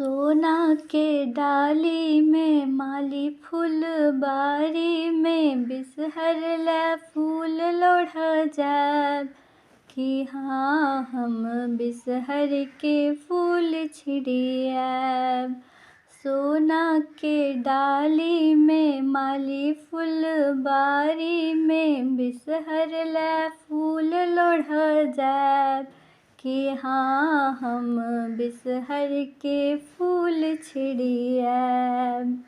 सोना के डाली में माली फुलबारी में बिसहर लै फूल लोढ़ जाब कि हाँ हम बिसहर के फूल छिड़ियाब। सोना के डाली में माली फुलबारी में बिसहर लै फूल लोढ़ जाब कि हाँ हम बिसहर के फूल छिड़ियाब।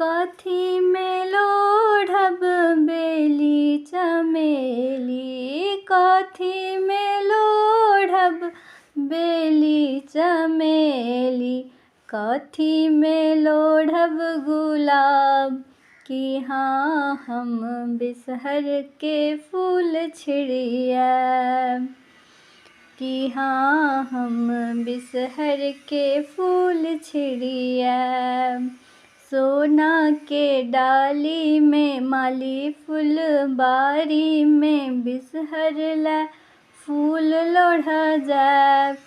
कथी में लोढ़ब बेली चमेली, कथी में लोढ़ब बेली चमेली, कथी में लोढ़ब गुलाब कि हाँ हम बिसहर के फूल छिड़ियाब। कि हाँ हम बिसहर के फूल छिड़ियाब। सोना के डाली में माली फुलबारी में बिसहर लै फूल लोढ़ जाब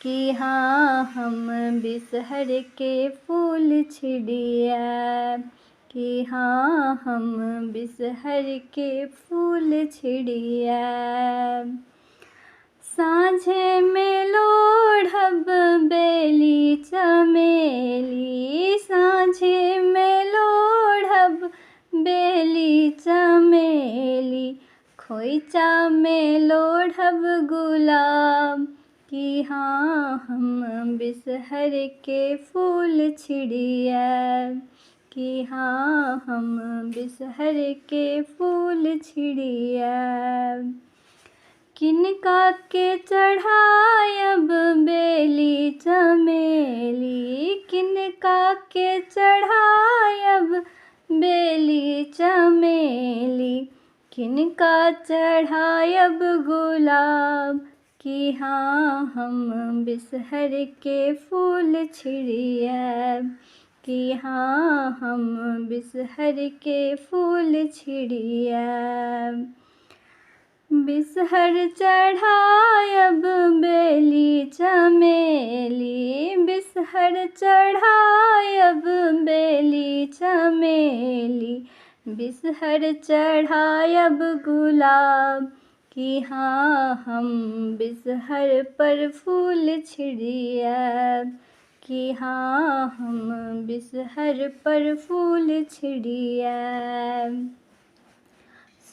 कि हाँ हम बिसहर के फूल छिड़ियाब। कि हाँ हम बिसहर के फूल छिड़ियाब। साँझे में लोढ़ब बेली चमेली, साँझे में लोढ़ब बेली चमेली, खोइचा में लोढ़ब गुलाब कि हाँ हम बिसहर के फूल छिड़ियाब। कि हाँ हम बिसहर के फूल छिड़ियाब। किनका के चढ़ायब बेली चमेली, किनका के चढ़ायब बेली चमेली, किनका चढ़ायब गुलाब कि हाँ हम बिसहर के फूल छिड़ियाब। कि हाँ हम बिसहर के फूल छिड़ियाब। बिसहर चढ़ायब बेली चमेली, बिसहर चढ़ायब बेली चमेली, बिसहर चढ़ायब गुलाब कि हाँ हम बिसहर पर फूल छिड़ियाब। कि हाँ हम बिसहर पर फूल छिड़ियाब।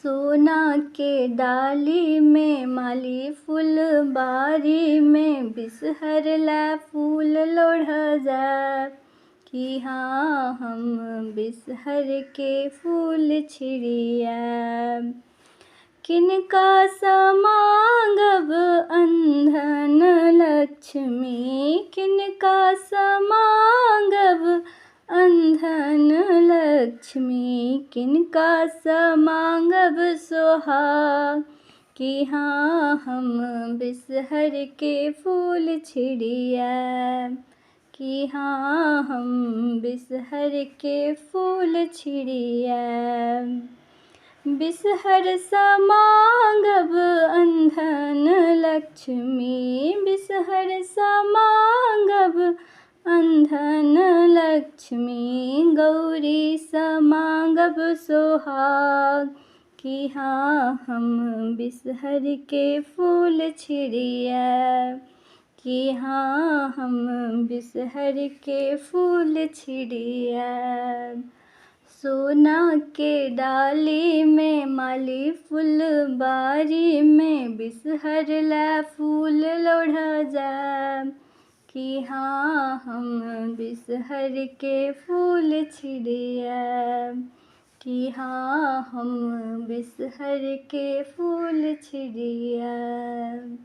सोना के डाली में माली फुलबारी में बिसहर लै फूल लोढ़ जाब कि हाँ हम बिसहर के फूल छिड़ियाब। किनका सँ मांगब अंधन लक्ष्मी, किनका सँ मांगब अंधन लक्ष्मी, किनका सँ मांगब सोहाग कि हाँ हम बिसहर के फूल छिड़ियाब। कि हाँ हम बिसहर के फूल छिड़ियाब। बिसहर सँ मांगब अंधन लक्ष्मी, बिसहर सँ मांगब अंधन लक्ष्मी, गौरी सँ मांगब सोहाग कि हाँ हम बिसहर के फूल छिड़ियाब। कि हाँ हम बिसहर के फूल छिड़ियाब। सोना के डाली में माली फुलबारी में बिसहर लै फूल लोढ़ जाब कि हाँ हम बिसहर के फूल छिड़ियाब। कि हाँ हम बिसहर के फूल छिड़ियाब।